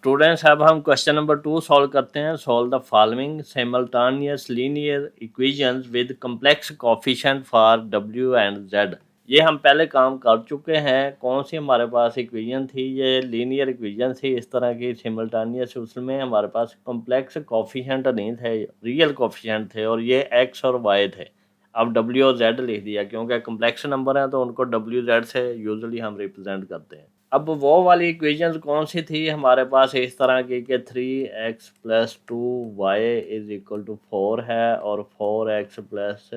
Students अब हम question number 2 solve करते हैं। Solve the following simultaneous linear equations with complex coefficient for w and z। ये हम पहले काम कर चुके हैं। कौन सी हमारे पास इक्वेशन थी? ये लीनियर इक्वेशन थी इस तरह की सिमल्टेनियस। उसमें हमारे पास कॉम्प्लेक्स कोएफिशिएंट नहीं थे, रियल कोएफिशिएंट थे और ये x और y थे। अब w और z लिख दिया क्योंकि कॉम्प्लेक्स नंबर हैं तो उनको w z से यूजुअली हम रिप्रेजेंट करते हैं। अब वो वाली इक्वेशंस कौन सी थी हमारे पास इस तरह की कि 3x + 2y = 4 है और 4x प्लस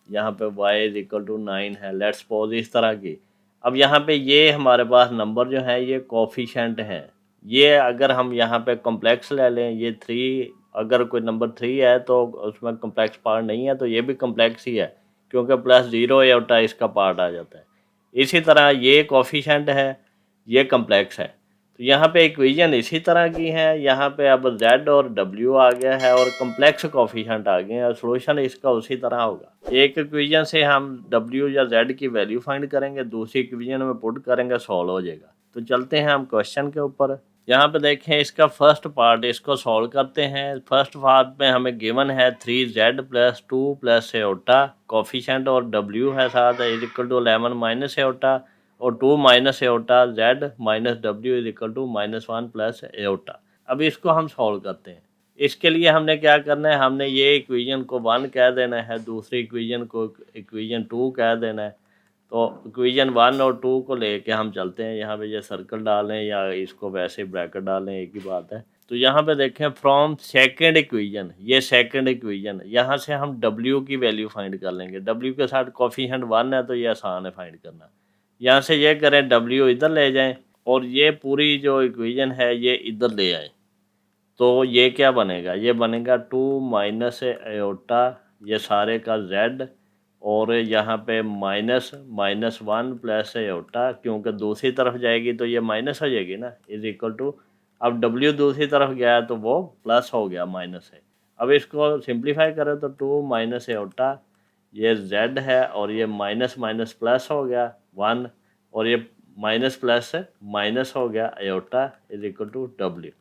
यहाँ पे y = 9 है। लेट्स सपोज इस तरह की। अब यहाँ पे ये हमारे पास नंबर जो है ये कोफिशेंट हैं। ये अगर हम यहाँ पे कॉम्प्लेक्स ले लें, ये 3 अगर कोई नंबर 3 है तो उसमें कॉम्प्लेक्स पार्ट नहीं है तो ये भी कॉम्प्लेक्स ही है क्योंकि +0 या इसका पार्ट आ जाता है। इसी तरह ये कोफिशेंट है, ये कॉम्प्लेक्स है। तो यहाँ पे इक्वेशन इसी तरह की है। यहाँ पे अब z और w आ गया है और कॉम्प्लेक्स कोफिशिएंट आ गए हैं। सोल्यूशन इसका उसी तरह होगा। एक इक्वेशन से हम w या z की वैल्यू फाइंड करेंगे, दूसरी इक्वेशन में पुट करेंगे, सॉल्व हो जाएगा। तो चलते हैं हम क्वेश्चन के ऊपर। यहाँ पे देखें इसका फर्स्ट पार्ट, इसको सॉल्व करते हैं। फर्स्ट पार्ट में हमें गिवन है 3z + 2 + एओटा कोफिशिएंट और w है साथ = 11 - एओटा और 2 - एओटा z - w = -1 + एओटा। अब इसको हम सॉल्व करते हैं। इसके लिए हमने क्या करना है, हमने ये इक्वेशन को 1 कह देना है, दूसरी इक्वेशन को इक्वेशन 2 कह देना है। तो इक्वेशन 1 और 2 को लेके हम चलते हैं। यहाँ पे ये सर्कल डालें या इसको वैसे ब्रैकेट डालें, एक ही बात है। तो यहाँ पे देखें फ्रॉम सेकंड इक्वेशन, ये सेकंड इक्वेशन, यहाँ से हम w की वैल्यू फाइंड कर लेंगे। w के साथ कोफिशिएंट 1 है तो ये आसान है फाइंड करना। यहाँ से ये करें w इधर ले जाएं और ये पूरी जो इक्वेशन है ये इधर ले आएं। तो ये क्या बनेगा? ये बनेगा 2 - एओटा, ये सारे का z और यहाँ पे -1 + एओटा, क्योंकि दूसरी तरफ जाएगी तो ये माइनस हो जाएगी ना, = अब w दूसरी तरफ गया तो वो प्लस हो गया, माइनस है। अब इसको सिंप्लीफाई करें तो 2 - एओटा, ये z है और ये माइनस माइनस प्लस हो गया 1 और ये माइनस प्लस माइनस हो गया एओटा = w।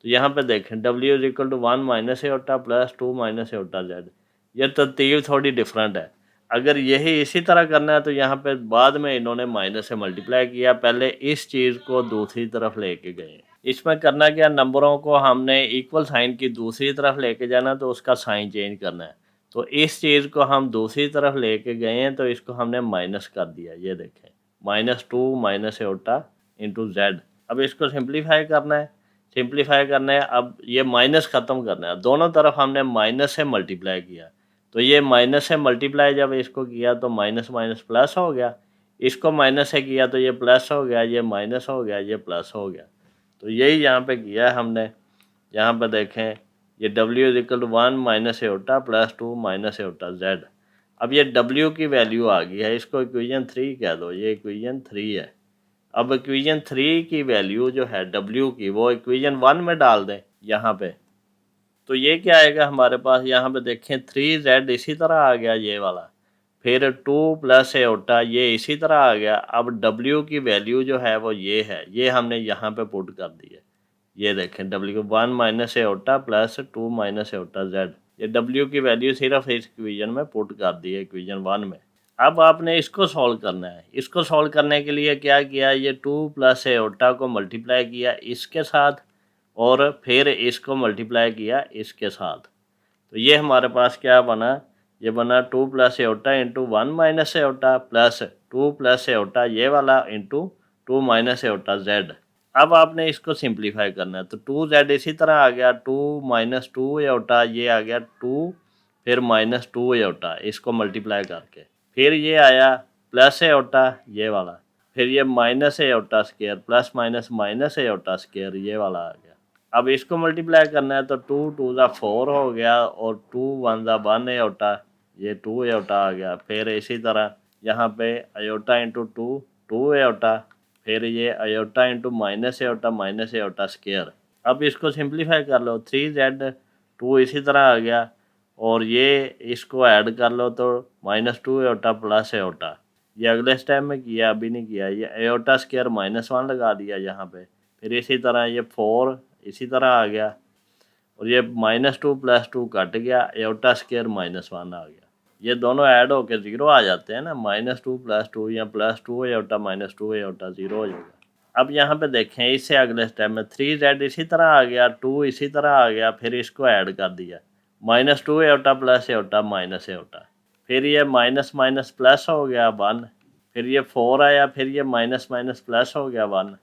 तो यहाँ पे देखें w = 1 - एओटा + 2 - एओटा z। ये तरतीब थोड़ी डिफरेंट है। अगर यही इसी तरह करना है तो यहाँ पे बाद में इन्होंने माइनस से मल्टीप्लाई किया, पहले इस चीज़ को दूसरी तरफ लेके गए। इसमें करना क्या, नंबरों को हमने इक्वल साइन की दूसरी तरफ लेके जाना तो उसका साइन चेंज करना है। तो इस चीज़ को हम दूसरी तरफ लेके गए हैं तो इसको हमने माइनस कर दिया। ये देखें -2 - एओटा × z। अब इसको सिंप्लीफाई करना है, अब ये माइनस ख़त्म करना है। दोनों तरफ हमने माइनस से मल्टीप्लाई किया तो ये माइनस से मल्टीप्लाई जब इसको किया तो माइनस माइनस प्लस हो गया, इसको माइनस से किया तो ये प्लस हो गया, ये माइनस हो गया, ये प्लस हो गया। तो यही यहाँ पे किया है हमने। यहाँ पे देखें ये w = 1 - एओटा + 2 - एओटा z। अब ये w की वैल्यू आ गई है, इसको इक्वेशन 3 कह दो, ये इक्वेशन 3 है। अब इक्वेशन 3 की वैल्यू जो है w की वो इक्वेशन 1 में डाल दें यहाँ पे। तो ये क्या आएगा हमारे पास, यहाँ पे देखें 3z इसी तरह आ गया ये वाला, फिर 2 + एओटा ये इसी तरह आ गया। अब w की वैल्यू जो है वो ये है, ये हमने यहाँ पे पुट कर दी है। ये देखें w 1 - एओटा + 2 - एओटा z, ये w की वैल्यू सिर्फ इस इक्वेशन में पुट कर दी है, इक्वेशन 1 में। अब आपने इसको सॉल्व करना है। इसको सॉल्व करने के लिए क्या किया, ये 2 + एओटा को मल्टीप्लाई किया इसके साथ और फिर इसको मल्टीप्लाई किया इसके साथ। तो ये हमारे पास क्या बना, ये बना 2 + एओटा × 1 - एओटा + 2 + एओटा ये वाला × 2 - एओटा z। अब आपने इसको सिंप्लीफाई करना है तो 2z इसी तरह आ गया, 2 - 2 एओटा ये आ गया 2, फिर -2 एओटा इसको मल्टीप्लाई करके, फिर ये आया प्लस एओटा ये वाला, फिर ये minus aorta square plus minus minus aorta square ये वाला आ गया। अब इसको मल्टीप्लाई करना है तो 2 × 2 = 4 हो गया और 2 × 1 = 1 एओटा, ये 2 एओटा आ गया। फिर इसी तरह यहाँ पे एओटा × 2 2 एओटा, फिर ये एओटा × -एओटा स्क्वायर। अब इसको सिंप्लीफाई कर लो, 3z 2 इसी तरह आ गया और ये इसको ऐड कर लो तो -2 एओटा + एओटा, ये अगले स्टेप में किया, अभी नहीं किया। ये एओटा स्क्वायर -1 लगा दिया यहाँ पे, फिर इसी तरह ये 4 इसी तरह आ गया, और ये -2 + 2 कट गया, एयोटा स्क्वायर -1 आ गया। ये दोनों ऐड होकर 0 आ जाते हैं ना, -2 + 2 या +2 एयोटा -2 एयोटा 0 हो जाएगा। अब यहाँ पे देखें, इससे अगले स्टेप में 3z इसी तरह आ गया, 2 इसी तरह आ गया, फिर इसको ऐड कर दिया, -2 aorta plus aorta minus aorta, फिर ये माइनस माइनस प्लस हो गया 1, फिर ये 4 आया, फिर ये माइनस माइनस प्लस हो गया 1।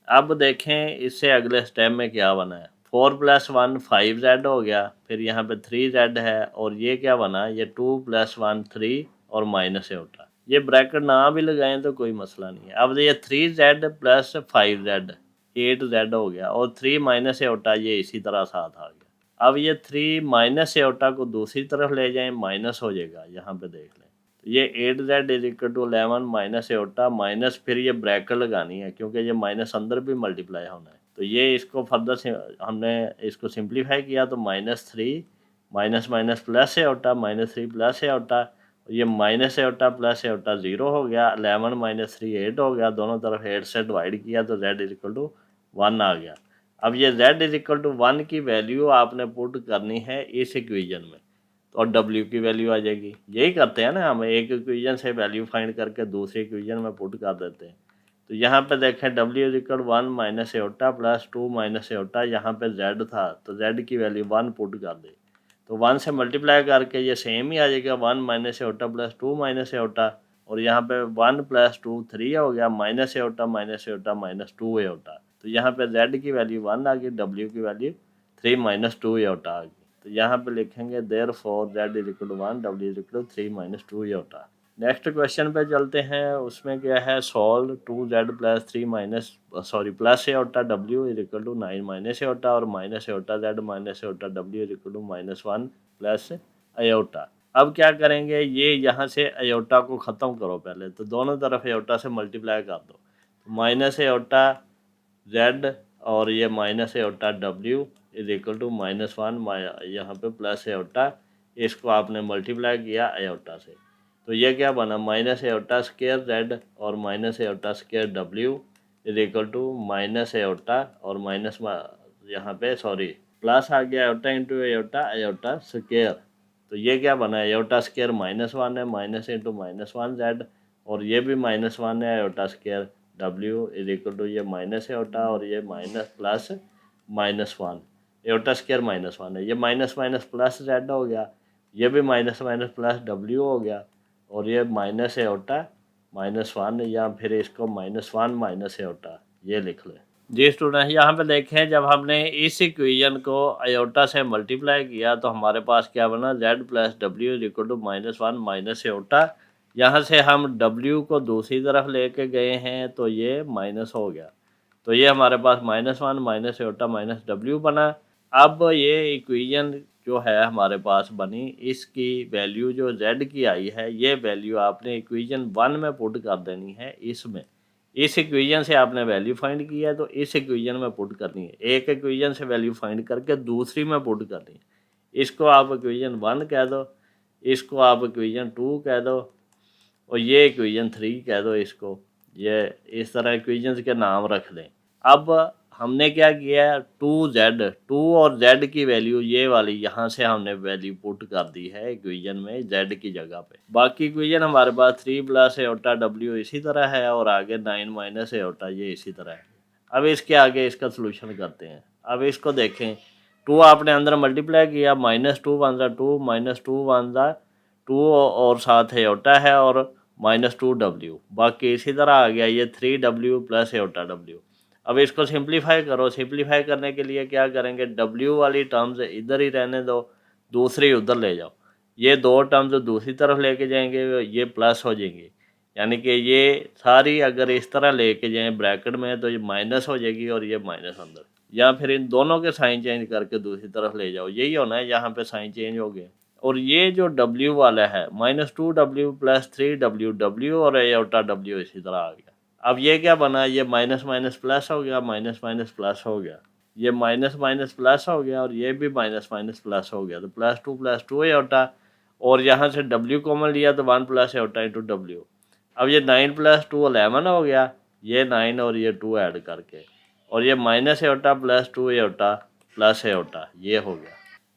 अब देखें इससे अगले स्टेप में क्या बना है, 4 + 1 5z हो गया, फिर यहाँ पे 3z है, और ये क्या बना, ये 2 + 1 3 और माइनस एयोटा। ये ब्रैकेट ना भी लगाएं तो कोई मसला नहीं है। अब ये 3z + 5z 8z हो गया, और 3 माइनस एयोटा ये इसी तरह साथ आ गया। अब ये 3 माइनस एयोटा को दूसरी तरफ ले जाएं, माइनस हो जाएगा, यहाँ पे देख लें। तो ये 8z = 11 माइनस एयोटा माइनस, फिर ये ब्रैकेट लगानी है क्योंकि ये माइनस अंदर भी मल्टीप्लाई होना है। तो ये इसको फर्दर से हमने इसको सिंप्लीफाई किया, तो -3 minus minus plus aorta -3 plus aorta, ये माइनस एयोटा प्लस एयोटा 0 हो गया, 11 - 3 8 हो गया, दोनों तरफ 8 से डिवाइड किया तो z = 1 आ गया। अब ये z = 1 की वैल्यू आपने पुट करनी है इस इक्वेशन में, तो और w की वैल्यू आ जाएगी। यही करते हैं ना हम, एक इक्वेशन से वैल्यू फाइंड करके दूसरी इक्वेशन में पुट कर देते हैं। तो यहाँ पे देखें w = 1 minus aorta plus 2 minus aorta, यहाँ पे z था तो z की वैल्यू 1 पुट कर दे, तो 1 से मल्टीप्लाई करके ये सेम ही आ जाएगा, 1 minus aorta plus 2 minus iota, और यहाँ पे 1 + 2 3 हो गया, माइनस एयोटा -2 एयोटा। तो यहाँ पे z की वैल्यू 1 आ गई, w की वैल्यू 3 - 2 एयोटा आ गई। तो यहाँ पे लिखेंगे therefore z = 1 w = 3 - 2 iota. Next question पे चलते हैं, उसमें क्या है, solve 2z + 3 plus iota w = 9 minus iota, और minus iota z minus iota w = -1 plus iota. अब क्या करेंगे, ये यहाँ से एयोटा को ख़त्म करो पहले, तो दोनों तरफ एयोटा से मल्टीप्लाई कर दो, तो माइनस एयोटा z और ये माइनस एयोटा w = -1, यहाँ पे प्लस एयोटा, इसको आपने मल्टीप्लाई किया एयोटा से, तो ये क्या बना, माइनस एयोटा स्क्वायर z और minus aorta square w = minus iota और माइनस यहाँ पे प्लस आ गया aorta into aorta aorta square, तो ये क्या बना, एयोटा स्क्वायर -1 है, माइनस इंटू -1 z, और ये भी -1 है, एयोटा स्क्वायर w = ये माइनस एयोटा और ये माइनस प्लस -1, एयोटा स्क्वायर -1 है, ये माइनस माइनस प्लस z हो गया, ये भी माइनस माइनस प्लस w हो गया, और ये माइनस एयोटा -1, या फिर इसको -1 माइनस एयोटा ये लिख लें। जी स्टूडेंट, यहाँ पे देखें, जब हमने इस इक्वेशन को एयोटा से मल्टीप्लाई किया तो हमारे पास क्या बना, z + w = -1 माइनस एयोटा। यहाँ से हम w को दूसरी तरफ लेके गए हैं तो ये माइनस हो गया, तो ये हमारे पास -1 माइनस एयोटा माइनस w बना। अब ये इक्वेशन जो है हमारे पास बनी, इसकी वैल्यू जो z की आई है, ये वैल्यू आपने इक्वेशन 1 में पुट कर देनी है, इसमें इस इक्वेशन से आपने वैल्यू फाइंड की है तो इस इक्वेशन में पुट करनी है, एक इक्वेशन से वैल्यू फाइंड करके दूसरी में पुट करनी है। इसको आप इक्वेशन 1 कह दो, इसको आप इक्वेशन 2 कह दो, और ये इक्वेशन 3 कह दो इसको, ये इस तरह इक्वेशंस के नाम रख दें। अब हमने क्या किया, 2 और z की वैल्यू ये वाली यहाँ से हमने वैल्यू पुट कर दी है इक्वेशन में z की जगह पे। बाकी इक्वेशन हमारे पास 3 + एयोटा w इसी तरह है, और आगे 9 माइनस एयोटा ये इसी तरह है। अब इसके आगे इसका सोल्यूशन करते हैं। अब इसको देखें, 2 आपने अंदर मल्टीप्लाई किया, -2 × 2 -2 × 2 और साथ एयोटा है, और -2w, बाकी इसी तरह आ गया, ये 3w + एयोटा w। अब इसको सिंप्लीफाई करो, सिंप्लीफाई करने के लिए क्या करेंगे, w वाली टर्म्स इधर ही रहने दो, दूसरी उधर ले जाओ, ये 2 टर्म्स दूसरी तरफ लेके जाएंगे, ये प्लस हो जाएंगी, यानी कि ये सारी अगर इस तरह लेके जाएं ब्रैकेट में तो ये माइनस हो जाएगी और ये माइनस अंदर, या फिर इन दोनों के साइन चेंज करके दूसरी तरफ ले जाओ, यही होना है, यहाँ पे साइन चेंज हो गए। और ये जो w वाला है, -2w + 3w w और एयोटा w इसी तरह आ गया। अब ये क्या बना, ये माइनस माइनस प्लस हो गया, माइनस माइनस प्लस हो गया, ये माइनस माइनस प्लस हो गया, और ये भी माइनस माइनस प्लस हो गया, तो +2 एयोटा, और यहाँ से w कॉमन लिया तो 1 + एयोटा इंटू w। अब ये 9 + 2 11 हो गया, ये 9 और ये 2 ऐड करके, और ये minus aorta plus 2 aorta plus aorta, ये हो गया।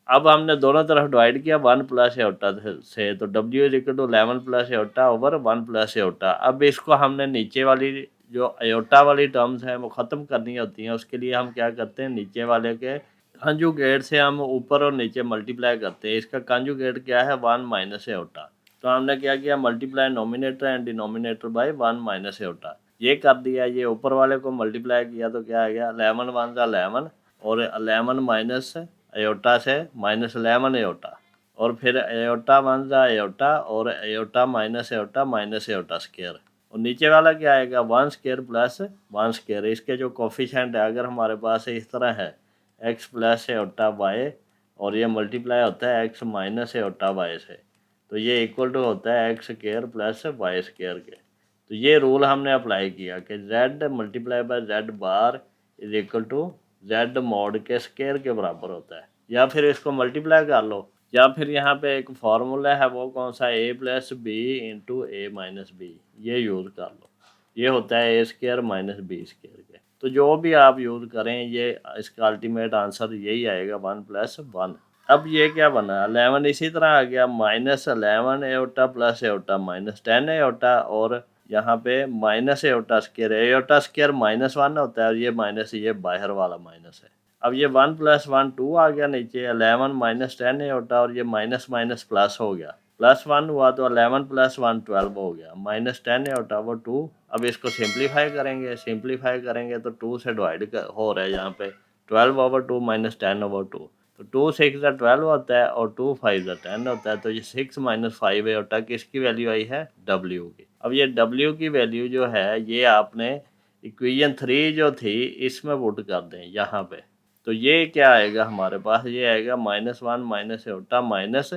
अब हमने दोनों तरफ डिवाइड किया 1 प्लस एओटा से, तो W is equal to 11 plus iota over 1 plus iota. अब इसको हमने नीचे वाली जो एओटा वाली टर्म्स हैं वो ख़त्म करनी होती हैं। उसके लिए हम क्या करते हैं, नीचे वाले के कंजुगेट से हम ऊपर और नीचे मल्टीप्लाई करते हैं। इसका कंजुगेट क्या है, 1 माइनस एओटा। तो हमने क्या किया, multiply nominator and denominator by 1 minus aorta, ये कर दिया। ये ऊपर वाले को मल्टीप्लाई किया तो क्या आ गया, 11 वन ज़ा 11 और 11 माइनस एओटा से माइनस 11 एओटा, और फिर एओटा वन ज़ा एओटा और एओटा माइनस एओटा स्केयर, और नीचे वाला क्या आएगा, 1 स्केयर प्लस 1 स्केयर। इसके जो कोफिशेंट है अगर हमारे पास इस तरह है x प्लस एओटा वाई और ये मल्टीप्लाई होता है x माइनस एओटा वाई से, तो ये इक्वल टू होता है x square plus Y square के। तो ये रूल हमने अप्लाई किया कि z multiply by z bar is equal to z mod के स्केयर के बराबर होता है। या फिर इसको मल्टीप्लाई कर लो, या फिर यहाँ पे एक फार्मूला है, वो कौन सा, a plus B into A minus B, ये यूज़ कर लो। ये होता है A square minus B square के। तो जो भी आप यूज़ करें, ये इसका अल्टीमेट आंसर यही आएगा 1 प्लस 1। अब ये क्या बना, 11 इसी तरह आ गया, minus 11 aorta plus aorta minus 10 aorta, और यहाँ पे माइनस एओटा स्केयर माइनस 1 होता है, और ये माइनस, ये बाहर वाला माइनस है। अब ये 1 प्लस 1 2 आ गया नीचे, 11 माइनस 10 एओटा, और ये माइनस माइनस प्लस हो गया, प्लस 1 हुआ तो 11 प्लस 1 12 हो गया, माइनस 10 एओटा वो 2। अब इसको सिंप्लीफाई करेंगे तो 2 से डिवाइड हो रहा है यहाँ पे, 12 ओवर 2 माइनस 10 ओवर 2, तो 2 6 ज़ा 12 होता है और 2 5 ज़ा 10 होता है। तो ये 6 माइनस 5 एओटा किसकी वैल्यू आई है, W की। अब ये W की वैल्यू जो है ये आपने इक्वेशन 3 जो थी इसमें पुट कर दें यहाँ पे, तो ये क्या आएगा हमारे पास, ये आएगा -1 माइनस एओटा माइनस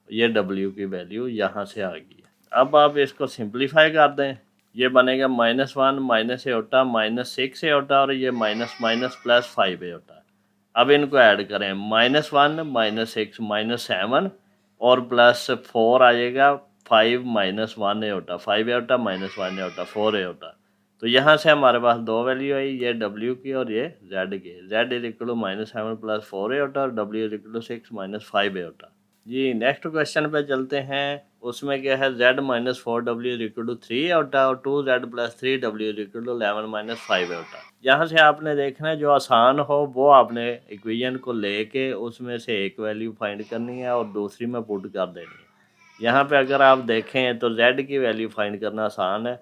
ये W की वैल्यू यहाँ से आ गई है। अब आप इसको सिंप्लीफाई कर दें, ये बनेगा -1 माइनस एओटा माइनस 6 एओटा, और ये माइनस माइनस प्लस 5 एओटा। अब इनको ऐड करें, -1 माइनस 6 माइनस 7 और प्लस 4 आएगा 5 minus 1 aorta, 5 aorta minus 1 aorta 4 aorta. तो यहाँ से हमारे पास दो वैल्यू आई, ये W की और ये Z की। Z is equal to -7 plus 4 iota और W is equal to 6 minus 5 iota. जी नेक्स्ट क्वेश्चन पे चलते हैं। उसमें क्या है, Z minus 4W is equal to 3 iota और 2Z plus 3W is equal to 11 minus 5 iota. यहाँ से आपने देखना है जो आसान हो वो आपने इक्वेशन को लेके उसमें से एक वैल्यू फाइंड करनी है और दूसरी में पुट कर देनी है। यहाँ पे अगर आप देखें तो Z की वैल्यू फाइंड करना आसान है।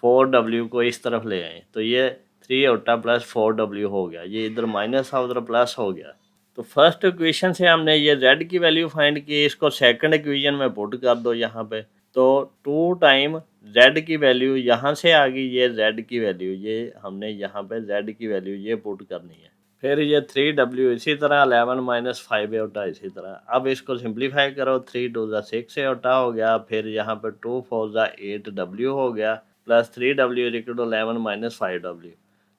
4W को इस तरफ ले आए तो ये 3 एओटा प्लस 4W हो गया, ये इधर माइनस था उधर प्लस हो गया। तो फर्स्ट इक्वेशन से हमने ये Z की वैल्यू फाइंड की, इसको सेकंड इक्वेशन में पुट कर दो यहाँ पे, तो 2 टाइम Z की वैल्यू यहाँ से आ गई, ये Z की वैल्यू, ये हमने यहाँ पे Z की वैल्यू ये पुट करनी है। फिर ये 3W इसी तरह 11 माइनस 5 एओटा इसी तरह। अब इसको सिंप्लीफाई करो, 3 2 ज़ा 6 एओटा हो गया, फिर यहाँ पे 2 4 ज़ा 8W हो गया plus 3W is equal to 11 minus 5W।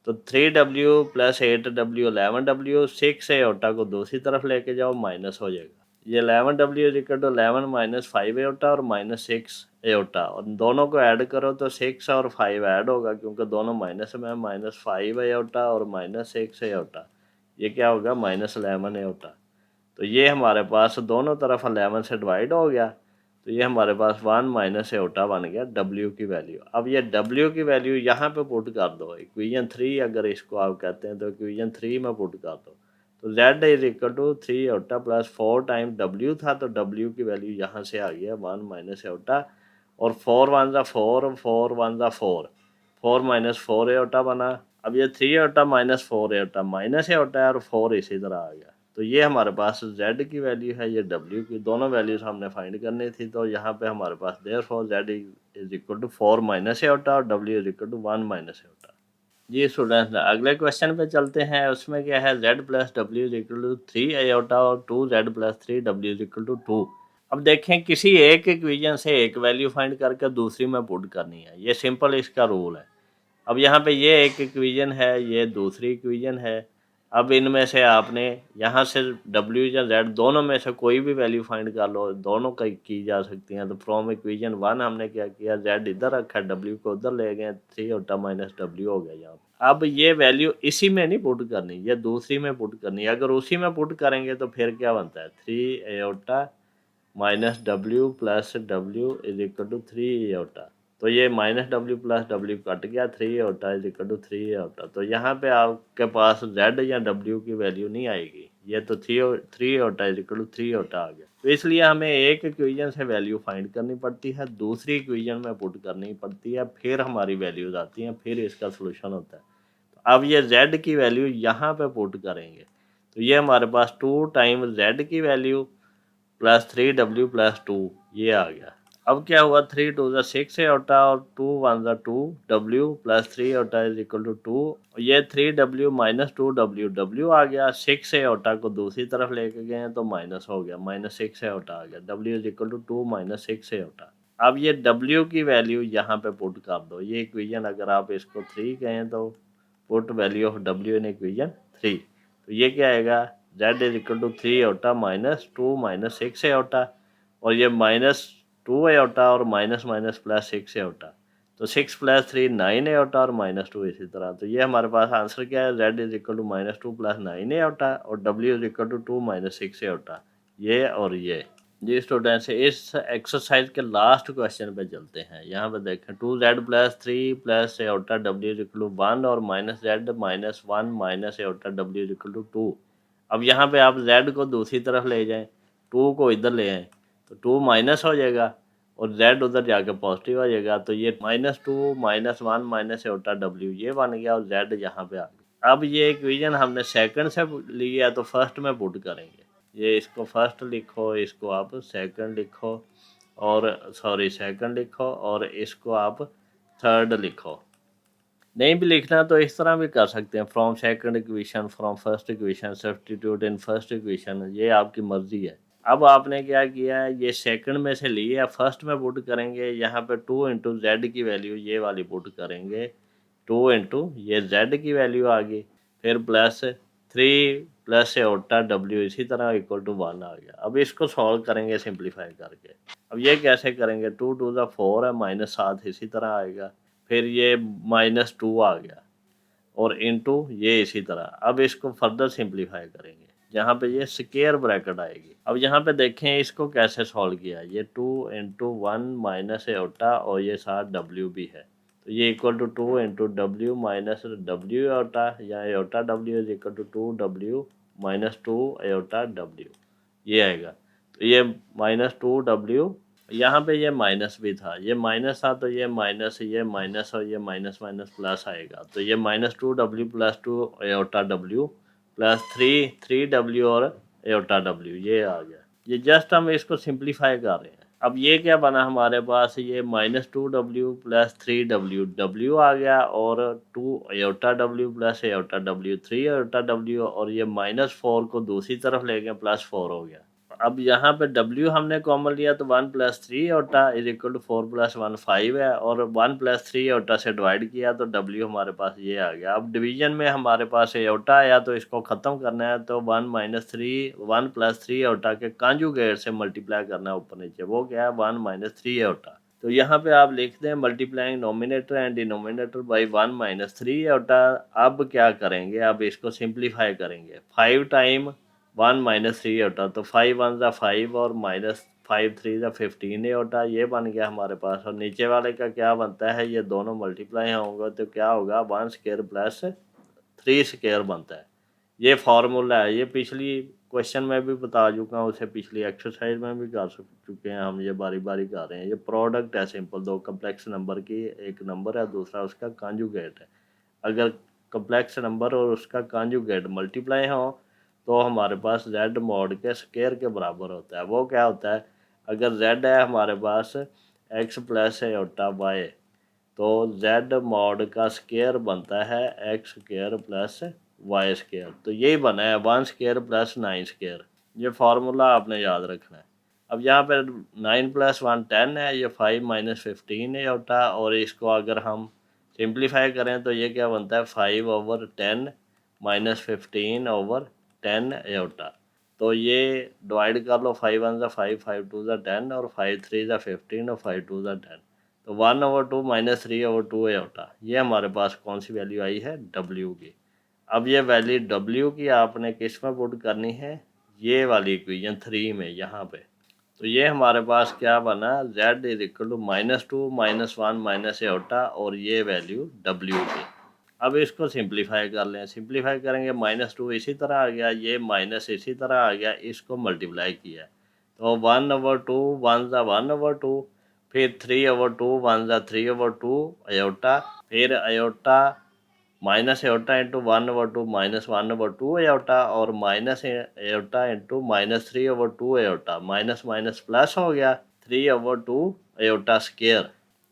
तो 3W plus 8W 11W, 6 aorta को दूसरी तरफ लेके जाओ माइनस हो जाएगा, ये 11W is equal to 11 minus 5 iota और माइनस 6 एओटा, और दोनों को ऐड करो तो 6 और 5 ऐड होगा क्योंकि दोनों माइनस में, माइनस 5 एओटा और माइनस 6 एओटा, ये क्या होगा -11 एओटा। तो ये हमारे पास दोनों तरफ 11 से डिवाइड हो गया, तो ये हमारे पास 1 माइनस एओटा बन गया W की वैल्यू। अब ये W की वैल्यू यहाँ पे पुट कर दो, इक्वेशन 3 अगर इसको आप कहते हैं तो इक्वेशन 3 में पुट कर दो, तो Z is equal to 3 iota plus 4 time W था, तो W की वैल्यू यहाँ से आ गया 1 माइनस एओटा, और 4 1 ज़ा 4, 4 1 ज़ा 4, 4 माइनस 4 एओटा बना। अब ये 3 aorta minus 4 aorta minus aorta है और 4 इसी तरह आ गया, तो ये हमारे पास Z की वैल्यू है, ये W की, दोनों वैल्यूज हमने फाइंड करनी थी। तो यहाँ पे हमारे पास therefore Z is equal to 4 minus iota और W is equal to 1 minus iota. जी स्टूडेंट्स अगले क्वेश्चन पे चलते हैं। उसमें क्या है, Z plus W is equal to 3 iota और 2Z plus 3W is equal to 2। अब देखें किसी एक इक्वेशन से एक वैल्यू फाइंड करके दूसरी में पुट करनी है, ये सिंपल इसका रूल है। अब यहाँ पे ये एक इक्वेशन है, ये दूसरी इक्वेशन है। अब इनमें से आपने यहाँ से W या Z दोनों में से कोई भी वैल्यू फाइंड कर लो, दोनों की जा सकती हैं। तो फ्रॉम इक्वेशन 1 हमने क्या किया, Z इधर रखा, W को उधर ले गए, 3 एओटा माइनस W हो गया यहाँ पे। अब ये वैल्यू इसी में नहीं पुट करनी, ये दूसरी में पुट करनी है। अगर उसी में पुट करेंगे तो फिर क्या बनता है, 3 iota minus W plus W is equal to 3 iota. तो ये minus W plus W cut गया, 3 iota is equal to 3 iota. तो यहाँ पे आपके पास जेड या डब्ल्यू की वैल्यू नहीं आएगी, ये तो 3 iota is equal to 3 iota आ गया। तो इसलिए हमें एक इक्वेशन से वैल्यू फाइंड करनी पड़ती है, दूसरी इक्वेशन में पुट करनी पड़ती है, फिर हमारी वैल्यूज आती हैं, फिर इसका सोल्यूशन होता है। तो अब ये z की वैल्यू यहाँ पे पुट करेंगे तो ये हमारे पास 2 टाइम z की वैल्यू प्लस 3w प्लस 2 ये आ गया। अब क्या हुआ, 3 2 ज़ा 6 एयोटा और 2 1 ज़ा 2 w plus 3 iota is equal to 2। ये 3w माइनस 2w w आ गया, 6 एयोटा को दूसरी तरफ लेके गए हैं तो माइनस हो गया, माइनस 6 एयोटा आ गया, w is equal to 2 minus 6 iota. अब ये w की वैल्यू यहाँ पे पुट कर दो, ये इक्वेशन अगर आप इसको 3 कहें तो put value of w in equation 3। तो ये क्या आएगा, z is equal to 3 iota minus 2 minus 6 iota, और ये माइनस 2 एयोटा और माइनस माइनस प्लस 6 एयोटा। तो 6 प्लस 3 9 एयोटा और माइनस 2 इसी तरह। तो ये हमारे पास आंसर क्या है, z is equal to minus 2 plus 9 iota और w is equal to 2 minus 6 iota, ये और ये। जी स्टूडेंट्स, इस एक्सरसाइज के लास्ट क्वेश्चन पे चलते हैं। यहाँ पे देखें 2z plus 3 plus iota w is equal to 1 और minus z minus 1 minus iota w is equal to 2। अब यहाँ पे आप z को दूसरी तरफ ले जाएं, 2 को इधर ले आएँ तो 2 माइनस हो जाएगा और z उधर जाके पॉजिटिव हो जाएगा। तो ये minus 2 minus 1 minus iota w ये बन गया और z यहाँ पे आ गया। अब ये इक्वेशन हमने सेकंड से लिया तो फर्स्ट में पुट करेंगे, ये इसको फर्स्ट लिखो, इसको आप सेकंड लिखो, और सॉरी सेकंड लिखो और इसको आप थर्ड लिखो। नहीं भी लिखना तो इस तरह भी कर सकते हैं, from second equation from first equation substitute in first equation, ये आपकी मर्जी है। अब आपने क्या किया है, ये सेकंड में से लिए फर्स्ट में पुट करेंगे, यहाँ पे 2 इंटू जेड की वैल्यू ये वाली पुट करेंगे, 2 इंटू ये जेड की वैल्यू आ गई, फिर प्लस 3 प्लस एयोटा w इसी तरह इक्वल टू 1 आ गया। अब इसको सॉल्व करेंगे सिंप्लीफाई करके। अब ये कैसे करेंगे, 2 2 ज़ा 4 है, माइनस 7 इसी तरह आएगा, फिर ये माइनस 2 आ गया और इनटू ये इसी तरह। अब इसको फर्दर सिंप्लीफाई करेंगे, जहाँ पे ये स्क्वायर ब्रैकेट आएगी। अब यहाँ पे देखें इसको कैसे सॉल्व किया, ये 2 इंटू 1 माइनस एयोटा और ये साथ w भी है, तो ये equal to 2 into W minus W iota, या iota w is equal to 2w minus 2 iota w ये आएगा। तो ये माइनस 2w, यहाँ पे ये माइनस भी था, ये माइनस था तो ये माइनस और ये माइनस माइनस प्लस आएगा। तो ये minus 2w plus 2 iota w plus 3w और एयोटा w ये आ गया। ये जस्ट हम इसको सिंप्लीफाई कर रहे हैं। अब ये क्या बना हमारे पास, ये minus 2w plus 3w w आ गया और 2 iota w plus iota w 3 aorta w, और ये माइनस 4 को दूसरी तरफ ले गए प्लस 4 हो गया। अब यहाँ पे w हमने कॉमन लिया तो 1 plus 3 iota is equal to 4 plus 1 5 है, और 1 प्लस 3 एयोटा से डिवाइड किया तो w हमारे पास ये आ गया। अब डिवीजन में हमारे पास एयोटा आया तो इसको ख़त्म करना है, तो 1 प्लस 3 एयोटा के कॉन्जुगेट से मल्टीप्लाई करना है ऊपर नीचे, वो क्या है 1 माइनस 3 एयोटा। तो यहाँ पे आप लिखते हैं multiplying nominator and denominator by 1 minus 3 aorta. अब क्या करेंगे, अब इसको सिंप्लीफाई करेंगे, 5 टाइम 1 माइनस 3 एयोटा, तो 5 1 ज़ा 5 और माइनस 5 3 ज़ा 15 एयोटा ये बन गया हमारे पास। और नीचे वाले का क्या बनता है, ये दोनों मल्टीप्लाई होंगे तो क्या होगा 1 स्क्वायर प्लस 3 स्क्वायर बनता है। ये फार्मूला है, ये पिछली क्वेश्चन में भी बता चुका हूँ, उसे पिछली एक्सरसाइज में भी कर चुके हैं हम, ये बारी बारी कर रहे हैं। ये प्रोडक्ट है सिंपल, दो कम्प्लेक्स नंबर की, एक नंबर है दूसरा उसका कॉन्जुगेट है। अगर कम्प्लेक्स नंबर और उसका कॉन्जुगेट मल्टीप्लाई हो तो हमारे पास z मॉड के स्क्वायर के बराबर होता है। वो क्या होता है, अगर z है हमारे पास x प्लस एयोटा y, तो z मॉड का स्क्वायर बनता है x square plus Y square. तो यही बना है 1 स्क्वायर प्लस 9 स्क्वायर, ये फार्मूला आपने याद रखना है। अब यहाँ पर 9 प्लस 1 10 है, ये 5 माइनस 15 एयोटा, और इसको अगर हम सिंप्लीफाई करें तो ये क्या बनता है 5 ओवर 10 माइनस 15 ओवर 10 एयोटा। तो ये डिवाइड कर लो, 5 1 ज़ा 5 5 2 ज़ा 10 और 5 3 ज़ा 15 और 5 2 ज़ा 10। तो 1/2 माइनस 3/2 एयोटा, ये हमारे पास कौन सी वैल्यू आई है, W की। अब ये वैल्यू W की आपने किस में पुट करनी है, ये वाली इक्वेशन 3 में यहाँ पे। तो ये हमारे पास क्या बना, Z is equal to -2 -1 minus iota और ये वैल्यू W की। अब इसको सिंप्लीफाई कर लें, सिंप्लीफाई करेंगे -2 इसी तरह आ गया, ये माइनस इसी तरह आ गया, इसको मल्टीप्लाई किया तो 1/2 1 ज़ा 1/2, फिर 3/2 1 ज़ा 3/2 एयोटा, फिर iota minus iota into 1/2 minus 1/2 iota और minus iota into minus 3/2 iota, minus minus plus हो गया 3/2 एयोटा स्क्वायर।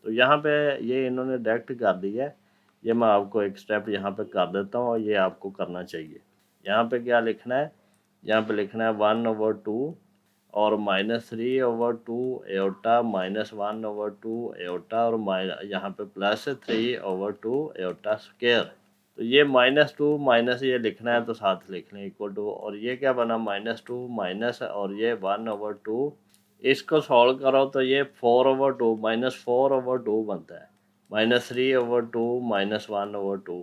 तो यहाँ पे ये इन्होंने डायरेक्ट कर दिया है, ये मैं आपको एक स्टेप यहाँ पे कर देता हूँ और ये आपको करना चाहिए। यहाँ पे क्या लिखना है, यहाँ पे लिखना है 1/2 और -3/2 एयोटा माइनस 1/2 एयोटा और यहाँ पे प्लस 3/2 एयोटा स्क्वायर। तो ये -2 माइनस ये लिखना है तो साथ लिख लें इक्वल टू, और ये क्या बना -2 माइनस और ये 1/2, इसको सॉल्व करो तो ये 4/2 -4/2 बनता है, -3/2 -1/2,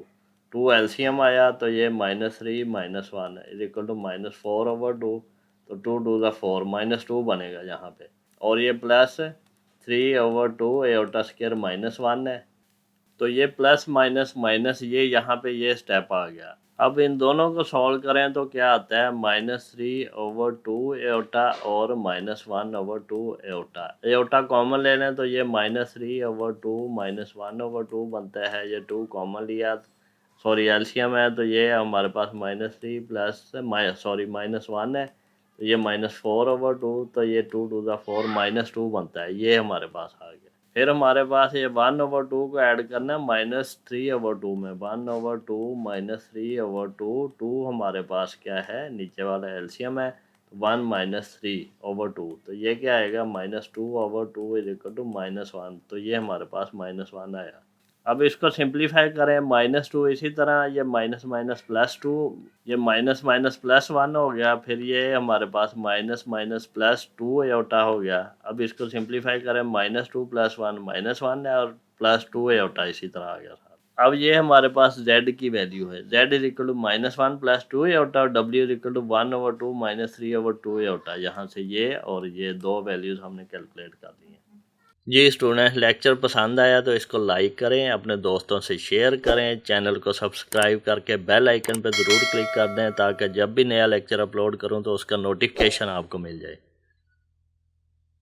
2 एलसीएम आया तो ये -3 -1 इज इक्वल टू -4/2, तो 2 2 ज़ा 4 -2 बनेगा यहाँ पे, और ये प्लस 3/2 एयोटा स्क्वायर -1 है। तो ये प्लस माइनस माइनस ये यहाँ पे ये स्टेप आ गया। अब इन दोनों को सॉल्व करें तो क्या आता है, -3/2 एयोटा और -1/2 एयोटा। एयोटा कॉमन ले लें तो ये -3/2 -1/2 बनता है, ये 2 कॉमन लिया, सॉरी एलसीएम है तो ये हमारे पास -3 प्लस -1 है, तो ये -4/2, तो ये 2 2 ज़ा 4 -2 बनता है, ये हमारे पास आ गया। फिर हमारे पास ये 1/2 को ऐड करना है -3/2 में, 1/2 -3/2, 2 हमारे पास क्या है, नीचे वाला एलसीएम है, 1 -3/2, तो ये क्या आएगा, -2/2 इज इक्वल टू -1, तो ये हमारे पास -1 आया। अब इसको सिंप्लीफाई करें, -2 इसी तरह, ये माइनस माइनस प्लस 2, ये माइनस माइनस प्लस 1 हो गया, फिर ये हमारे पास माइनस माइनस प्लस 2 एयोटा हो गया। अब इसको सिंप्लीफाई करें, -2 + 1 -1 है और +2 एयोटा इसी तरह आ गया। अब ये हमारे पास Z की वैल्यू है, Z is equal to -1 + 2 iota और W is equal to 1/2 -3/2 iota. यहाँ से ये और ये दो वैल्यूज़ हमने कैलकुलेट कर दी हैं। जी स्टूडेंट, लेक्चर पसंद आया तो इसको लाइक करें, अपने दोस्तों से शेयर करें, चैनल को सब्सक्राइब करके बेल आइकन पर ज़रूर क्लिक कर दें ताकि जब भी नया लेक्चर अपलोड करूं तो उसका नोटिफिकेशन आपको मिल जाए।